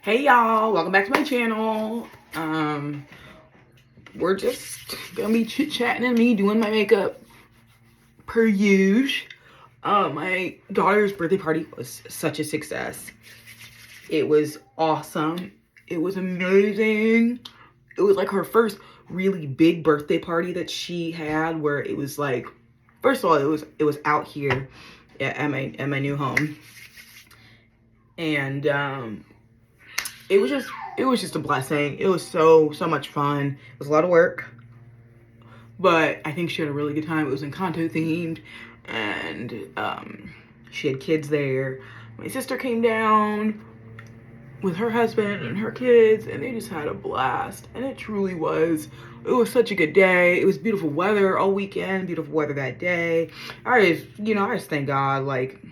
Hey y'all, welcome back to my channel. We're just gonna be chit-chatting and me doing my makeup per usual. My daughter's birthday party was such a success. It was awesome. It was amazing. It was like her first really big birthday party that she had, where it was like, first of all, it was out here at my new home. And it was just a blessing. It was so much fun. It was a lot of work, but I think she had a really good time. It was Encanto themed, and she had kids there. My sister came down with her husband and her kids, and they just had a blast. And it truly was. It was such a good day. It was beautiful weather all weekend. Beautiful weather that day. I just thank God, like,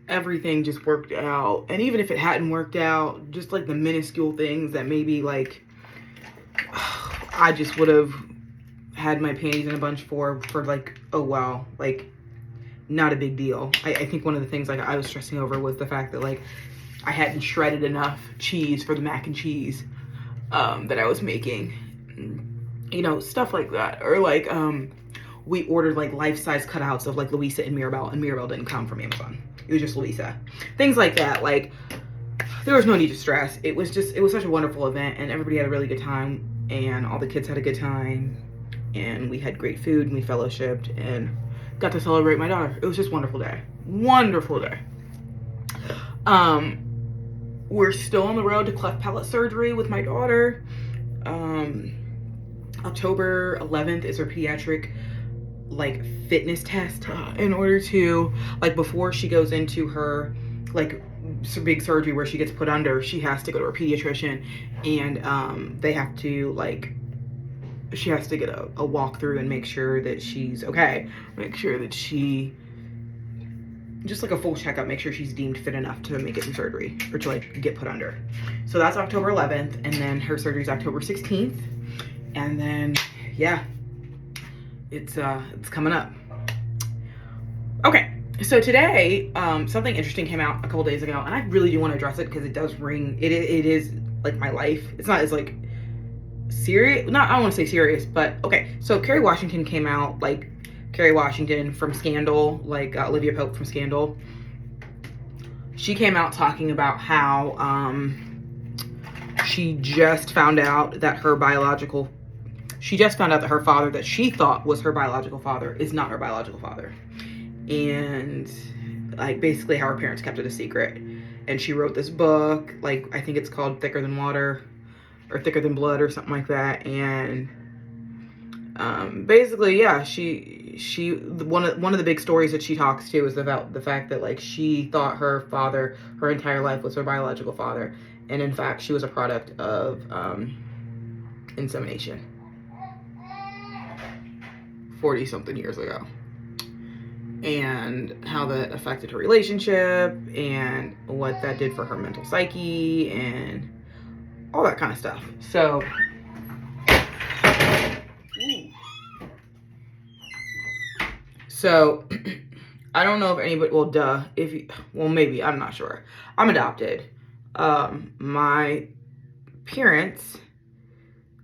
everything just worked out. And even if it hadn't worked out, just like the minuscule things that maybe like I just would have had my panties in a bunch for like, oh wow, like not a big deal. I think one of the things like I was stressing over was the fact that like I hadn't shredded enough cheese for the mac and cheese that I was making, you know, stuff like that. Or like we ordered like life-size cutouts of like Louisa and Mirabelle didn't come from Amazon. It was just Louisa. Things like that. Like, there was no need to stress. It was such a wonderful event, and everybody had a really good time, and all the kids had a good time, and we had great food, and we fellowshipped, and got to celebrate my daughter. It was just a wonderful day. Wonderful day. We're still on the road to cleft palate surgery with my daughter. October 11th is her pediatric like fitness test in order to, like, before she goes into her like big surgery where she gets put under, she has to go to her pediatrician, and they have to, like, she has to get a walkthrough and make sure that she's okay, make sure that she, just like a full checkup, make sure she's deemed fit enough to make it through surgery or to like get put under. So that's October 11th, and then her surgery is October 16th, and then yeah, it's coming up. Okay, so today something interesting came out a couple days ago, and I really do want to address it because it does ring, it is like my life. It's not as like serious, not, I don't want to say serious, but okay. So Kerry Washington came out, like Kerry Washington from Scandal, like Olivia Pope from Scandal. She came out talking about how she just found out that her father that she thought was her biological father is not her biological father. And like basically how her parents kept it a secret. And she wrote this book, like I think it's called Thicker Than Water or Thicker Than Blood or something like that. And basically, yeah, she one of the big stories that she talks to is about the fact that like she thought her father her entire life was her biological father, and in fact she was a product of insemination 40 something years ago, and how that affected her relationship and what that did for her mental psyche and all that kind of stuff. So I don't know if anybody, well, maybe, I'm not sure. I'm adopted. My parents,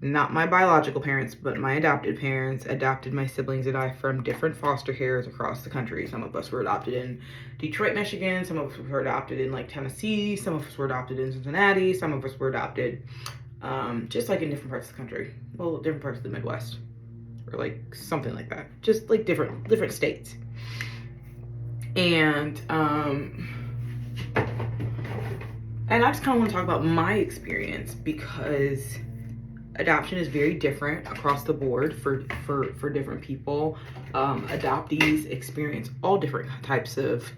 not my biological parents, but my adopted parents adopted my siblings and I from different foster cares across the country. Some of us were adopted in Detroit, Michigan. Some of us were adopted in like Tennessee. Some of us were adopted in Cincinnati. Some of us were adopted just like in different parts of the country. Well, different parts of the Midwest. Or like something like that. Just like different states. And I just kind of want to talk about my experience, because adoption is very different across the board for different people. Adoptees experience all different types of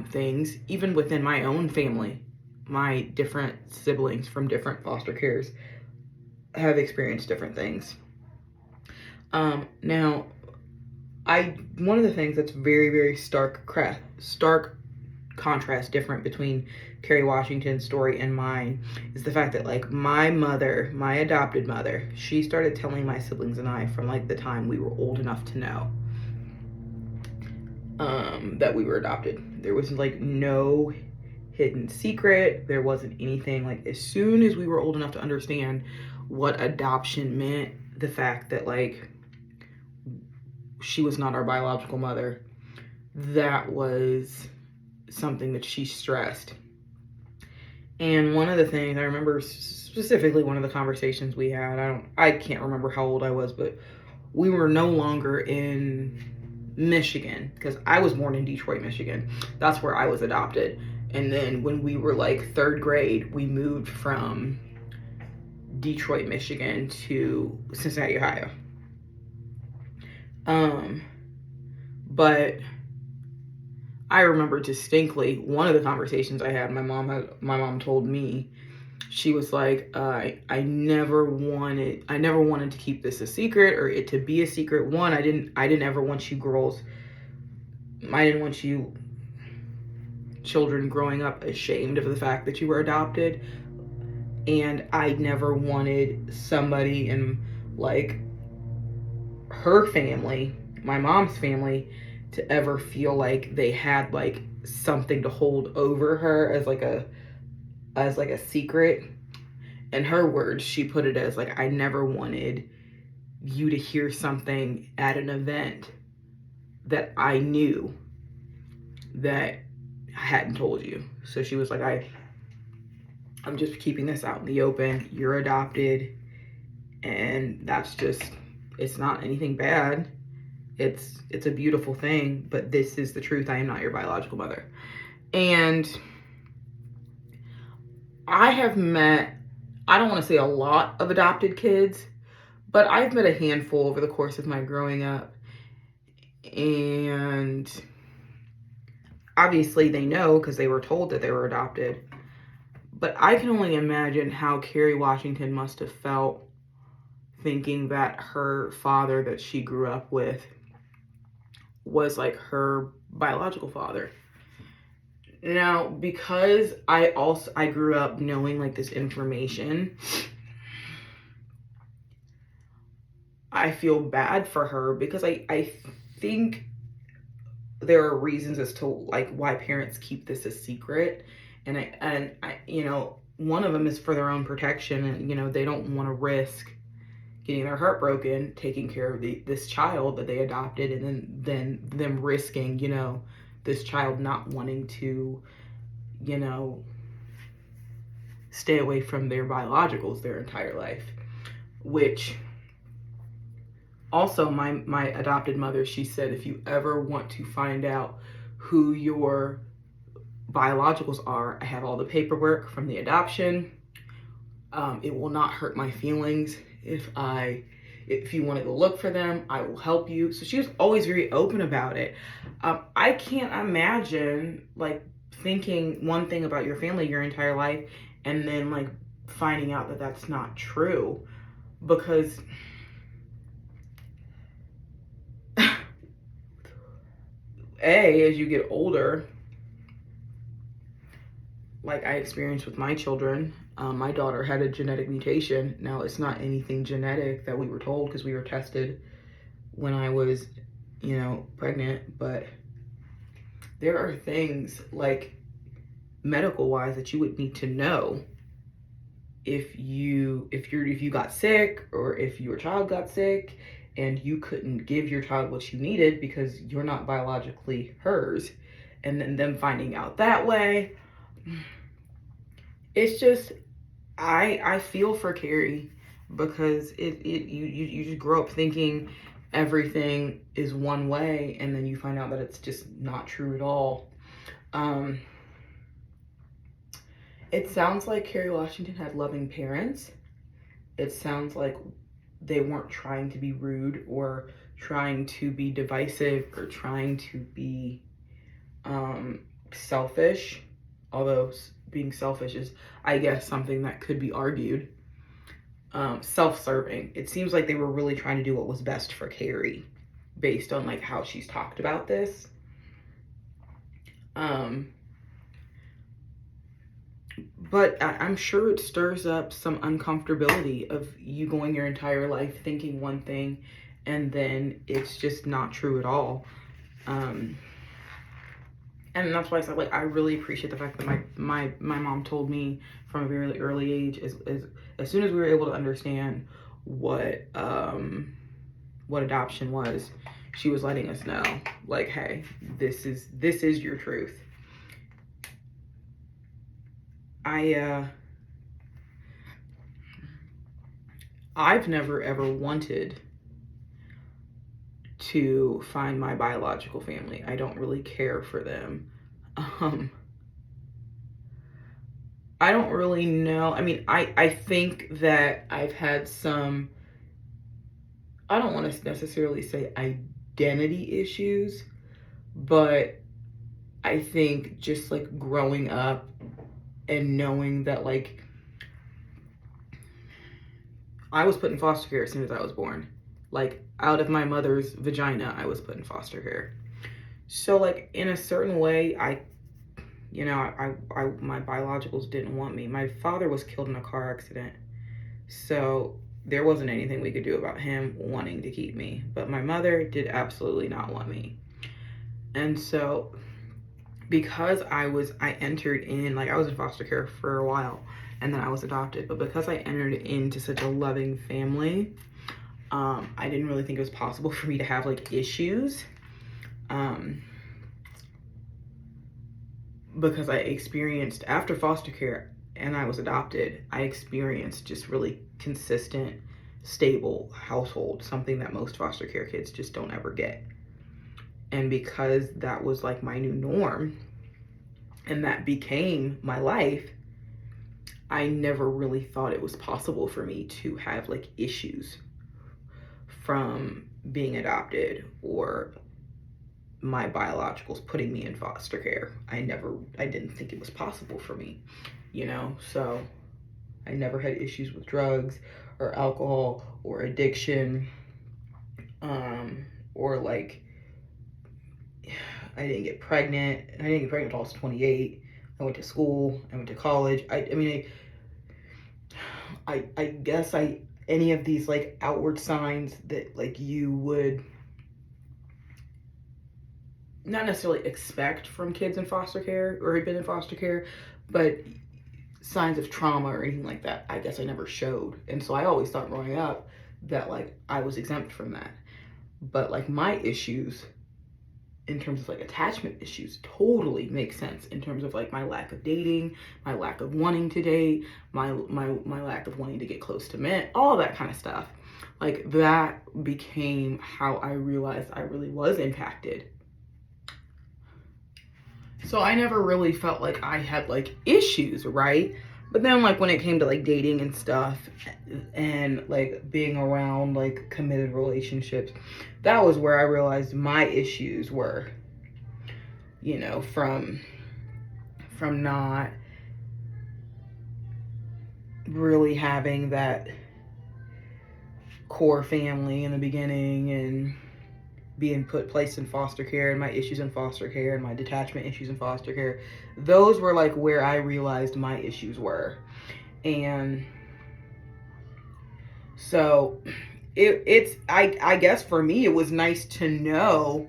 things. Even within my own family, my different siblings from different foster cares have experienced different things. Now, one of the things that's very, very stark contrast different between Kerry Washington's story and mine is the fact that like my adopted mother, she started telling my siblings and I from like the time we were old enough to know that we were adopted. There was like no hidden secret. There wasn't anything. Like, as soon as we were old enough to understand what adoption meant, the fact that like she was not our biological mother, that was something that she stressed. And one of the things I remember specifically, one of the conversations we had, I can't remember how old I was, but we were no longer in Michigan, because I was born in Detroit, Michigan. That's where I was adopted. And then when we were like third grade, we moved from Detroit, Michigan to Cincinnati, Ohio. But I remember distinctly one of the conversations I had. My mom told me, she was like, I never wanted to keep this a secret, or it to be a secret. One, I didn't ever want you girls, I didn't want you children growing up ashamed of the fact that you were adopted. And I never wanted somebody in like her family, my mom's family, to ever feel like they had like something to hold over her as like a secret. In her words, she put it as like, I never wanted you to hear something at an event that I knew that I hadn't told you. So she was like, I'm just keeping this out in the open. You're adopted, and that's just, it's not anything bad. It's a beautiful thing, but this is the truth. I am not your biological mother. And I have met, I don't want to say a lot of adopted kids, but I've met a handful over the course of my growing up. And obviously they know because they were told that they were adopted. But I can only imagine how Kerry Washington must have felt thinking that her father that she grew up with was like her biological father. Now, because I grew up knowing like this information, I feel bad for her, because I think there are reasons as to like why parents keep this a secret. And I one of them is for their own protection, and they don't want to risk getting their heart broken taking care of this child that they adopted, and then them risking this child not wanting to stay away from their biologicals their entire life. Which also, my adopted mother, she said, if you ever want to find out who your biologicals are, I have all the paperwork from the adoption. It will not hurt my feelings if you want to go look for them. I will help you. So she was always very open about it. I can't imagine like thinking one thing about your family your entire life and then like finding out that that's not true, because as you get older, like I experienced with my children, my daughter had a genetic mutation. Now, it's not anything genetic that we were told because we were tested when I was, pregnant, but there are things like medical wise that you would need to know if you got sick, or if your child got sick and you couldn't give your child what you needed because you're not biologically hers, and then them finding out that way. It's just, I feel for Kerry, because you just grow up thinking everything is one way, and then you find out that it's just not true at all. It sounds like Kerry Washington had loving parents. It sounds like they weren't trying to be rude or trying to be divisive or trying to be selfish, although being selfish is, I guess, something that could be argued. Self-serving. It seems like they were really trying to do what was best for Kerry based on like how she's talked about this. But I'm sure it stirs up some uncomfortability of you going your entire life thinking one thing and then it's just not true at all. And that's why I said, like, I really appreciate the fact that my mom told me from a very early age, as soon as we were able to understand what adoption was, she was letting us know, like, hey, this is your truth. I've never ever wanted to find my biological family. I don't really care for them. I don't really know. I mean, I think that I've had some, I don't want to necessarily say identity issues, but I think just like growing up and knowing that, like, I was put in foster care as soon as I was born. Like, out of my mother's vagina, I was put in foster care. So, like, in a certain way, my biologicals didn't want me. My father was killed in a car accident. So there wasn't anything we could do about him wanting to keep me. But my mother did absolutely not want me. And so because I entered in, like, I was in foster care for a while and then I was adopted. But because I entered into such a loving family, I didn't really think it was possible for me to have, like, issues. Because I experienced, after foster care and I was adopted, I experienced just really consistent, stable household, something that most foster care kids just don't ever get. And because that was like my new norm and that became my life, I never really thought it was possible for me to have, like, issues from being adopted or my biologicals putting me in foster care. I didn't think it was possible for me, so I never had issues with drugs or alcohol or addiction, or like, I didn't get pregnant. I didn't get pregnant until I was 28. I went to school, I went to college. I guess any of these, like, outward signs that, like, you would not necessarily expect from kids in foster care or had been in foster care, but signs of trauma or anything like that, I guess I never showed. And so I always thought growing up that, like, I was exempt from that. But, like, my issues in terms of, like, attachment issues totally make sense in terms of, like, my lack of dating, my lack of wanting to date, my lack of wanting to get close to men, all that kind of stuff. Like, that became how I realized I really was impacted. So I never really felt like I had, like, issues, right? But then, like, when it came to, like, dating and stuff and, like, being around, like, committed relationships, that was where I realized my issues were, from not really having that core family in the beginning and being placed in foster care, and my issues in foster care and my detachment issues in foster care. Those were, like, where I realized my issues were. And so I guess for me it was nice to know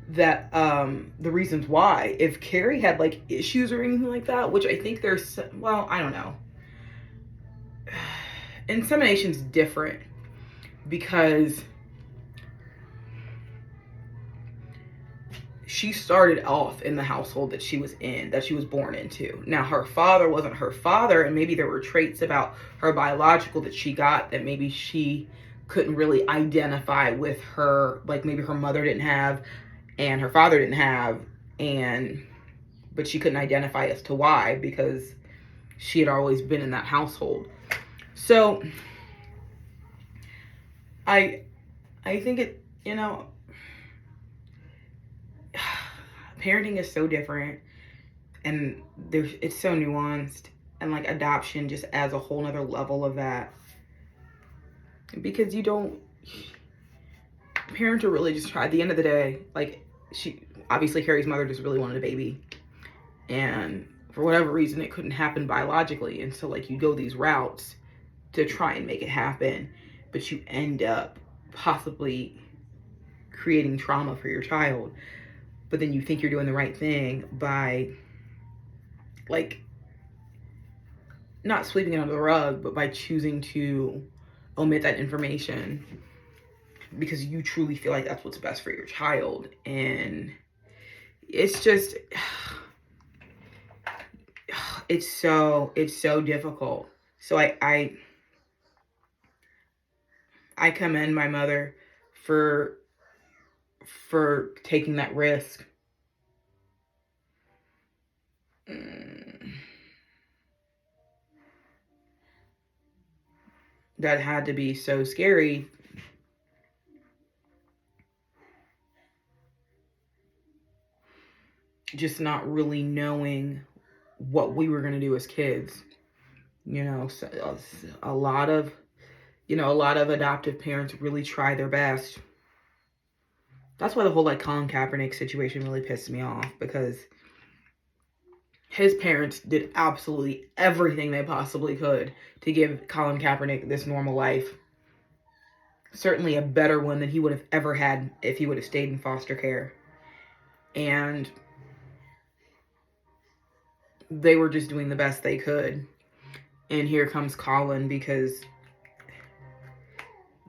that the reasons why. If Carrie had, like, issues or anything like that, which I think there's, well, I don't know. Insemination's different because she started off in the household that she was in, that she was born into. Now, her father wasn't her father, and maybe there were traits about her biological that she got that maybe she couldn't really identify with her, like maybe her mother didn't have and her father didn't have, but she couldn't identify as to why, because she had always been in that household. So I think it, parenting is so different, and it's so nuanced, and, like, adoption just adds a whole nother level of that, because parents are really just trying, at the end of the day, like, Carrie's mother just really wanted a baby, and for whatever reason it couldn't happen biologically, and so, like, you go these routes to try and make it happen, but you end up possibly creating trauma for your child. but then you think you're doing the right thing by, like, not sweeping it under the rug, but by choosing to omit that information because you truly feel like that's what's best for your child. And it's just, it's so difficult. So I commend my mother for taking that risk. That had to be so scary. Just not really knowing what we were going to do as kids. You know, so a lot of adoptive parents really try their best. That's why the whole, like, Colin Kaepernick situation really pissed me off, because his parents did absolutely everything they possibly could to give Colin Kaepernick this normal life. Certainly a better one than he would have ever had if he would have stayed in foster care. And they were just doing the best they could. And here comes Colin, because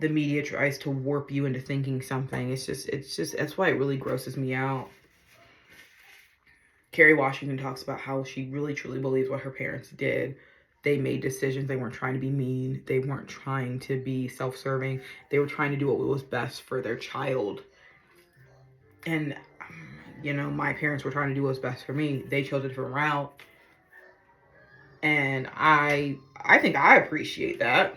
the media tries to warp you into thinking something. It's just, that's why it really grosses me out. Kerry Washington talks about how she really truly believes what her parents did. They made decisions. They weren't trying to be mean. They weren't trying to be self-serving. They were trying to do what was best for their child. And, you know, my parents were trying to do what was best for me. They chose a different route. And I think I appreciate that.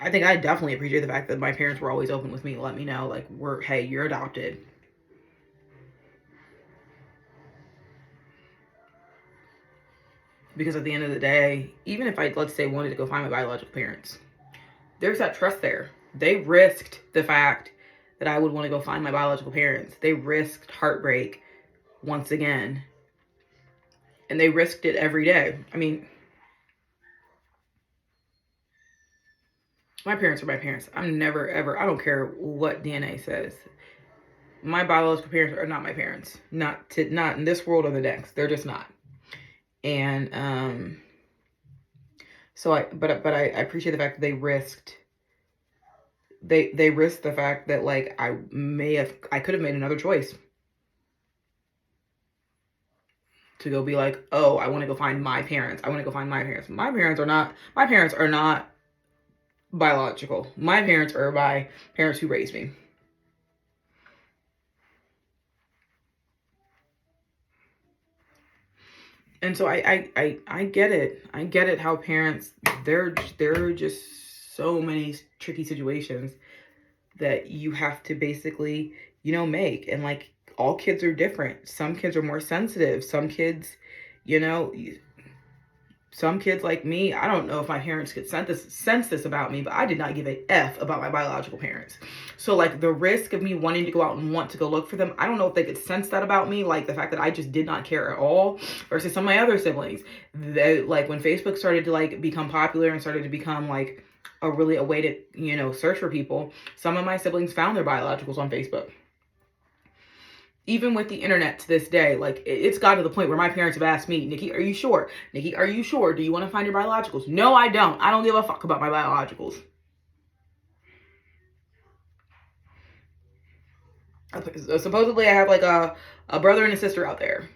I think I definitely appreciate the fact that my parents were always open with me to let me know, like, hey, you're adopted. Because at the end of the day, even if I, let's say, wanted to go find my biological parents, there's that trust there. They risked the fact that I would want to go find my biological parents. They risked heartbreak once again. And they risked it every day. I mean, my parents are my parents. I'm never, ever, I don't care what DNA says. My biological parents are not my parents. Not in this world or the next. They're just not. And so I appreciate the fact that they risked risked the fact that, like, I could have made another choice to go be like, oh, I want to go find my parents. I want to go find my parents. My parents are not biological. My parents are my parents who raised me. And so I get it. I get it how parents, there are just so many tricky situations that you have to basically, you know, make. And, like, all kids are different. Some kids are more sensitive. Some kids, you know, some kids like me, I don't know if my parents could sense this about me, but I did not give a F about my biological parents. So, like, the risk of me wanting to go out and want to go look for them, I don't know if they could sense that about me, like the fact that I just did not care at all, versus some of my other siblings. They, like, when Facebook started to, like, become popular and started to become, like, a way to, you know, search for people, some of my siblings found their biologicals on Facebook. Even with the internet to this day, like, it's got to the point where my parents have asked me, Nikki, are you sure? Nikki, are you sure? Do you want to find your biologicals? No, I don't. I don't give a fuck about my biologicals. Supposedly I have, like, a brother and a sister out there.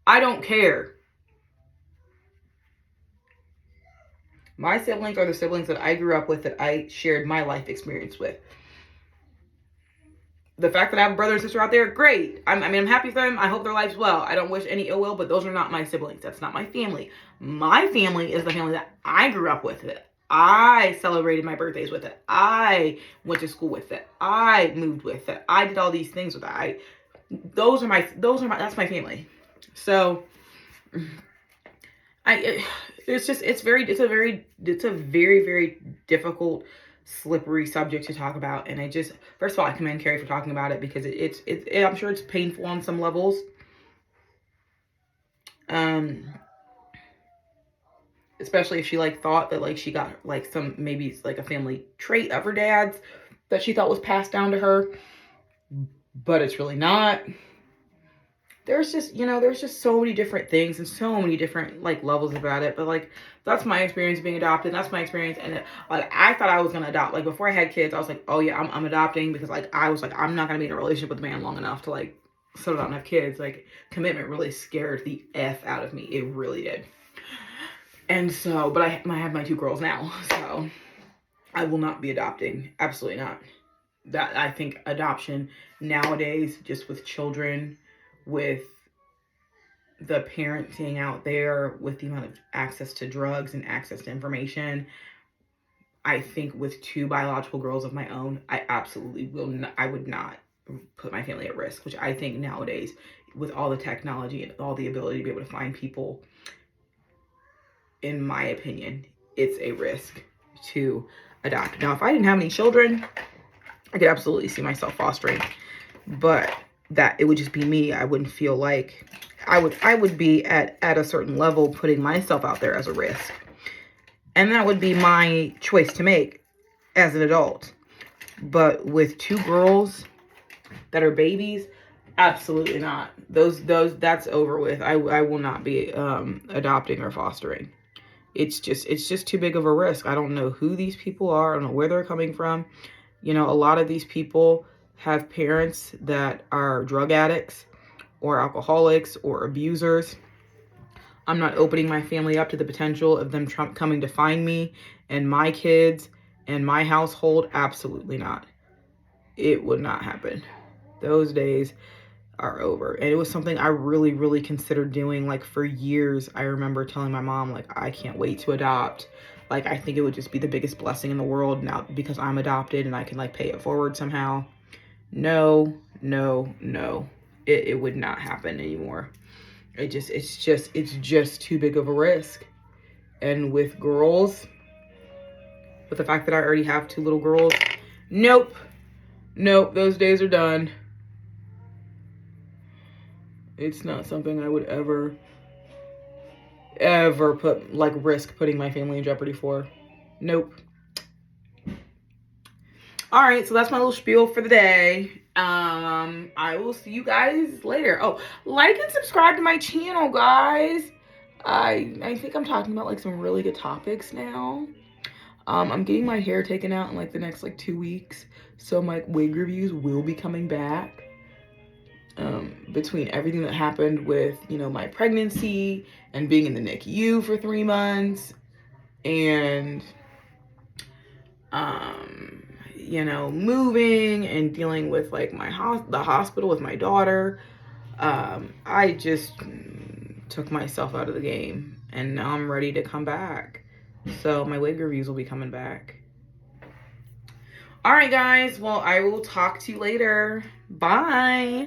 I don't care. My siblings are the siblings that I grew up with, that I shared my life experience with. The fact that I have a brother and sister out there, great. I'm happy for them. I hope their life's well. I don't wish any ill will, but those are not my siblings. That's not my family. My family is the family that I grew up with. It. I celebrated my birthdays with it. I went to school with it. I moved with it. I did all these things with it. That's my family. So it's a very, very difficult, slippery subject to talk about. And first of all, I commend Kerry for talking about it, because I'm sure it's painful on some levels. especially if she like thought that like she got like some, maybe it's like a family trait of her dad's that she thought was passed down to her, but it's really not. There's just, there's just so many different things and so many different like levels about it. But like, that's my experience being adopted. That's my experience. And like, I thought I was going to adopt. Like, before I had kids, I was like, oh yeah, I'm adopting, because like, I was like, I'm not going to be in a relationship with a man long enough to like settle down and have kids. Like, commitment really scared the F out of me. It really did. And so, but I have my 2 girls now. So I will not be adopting. Absolutely not. That, I think adoption nowadays, just with children, with the parenting out there, with the amount of access to drugs and access to information, I think with 2 biological girls of my own, I absolutely will not, I would not put my family at risk, which I think nowadays, with all the technology and all the ability to be able to find people, in my opinion, it's a risk to adopt. Now, if I didn't have any children, I could absolutely see myself fostering, but that it would just be me. I wouldn't feel like I would be at a certain level putting myself out there as a risk. And that would be my choice to make as an adult. But with 2 girls that are babies, absolutely not. Those that's over with. I will not be adopting or fostering. It's just too big of a risk. I don't know who these people are. I don't know where they're coming from. A lot of these people have parents that are drug addicts or alcoholics or abusers. I'm not opening my family up to the potential of them coming to find me and my kids and my household. Absolutely not. It would not happen. Those days are over. And it was something I really, really considered doing. Like, for years, I remember telling my mom, like, I can't wait to adopt. Like, I think it would just be the biggest blessing in the world now because I'm adopted and I can like pay it forward somehow. No. It would not happen anymore. It's just too big of a risk. And with girls, with the fact that I already have 2 little girls, nope, those days are done. It's not something I would ever put, like, risk putting my family in jeopardy for. Nope. All right, so that's my little spiel for the day. I will see you guys later. Oh, like and subscribe to my channel, guys. I think I'm talking about like some really good topics now. I'm getting my hair taken out in like the next like 2 weeks, so my wig reviews will be coming back. Between everything that happened with, my pregnancy and being in the NICU for 3 months, and moving and dealing with like the hospital with my daughter, I just took myself out of the game, and now I'm ready to come back. So my wig reviews will be coming back. All right, guys. Well, I will talk to you later. Bye.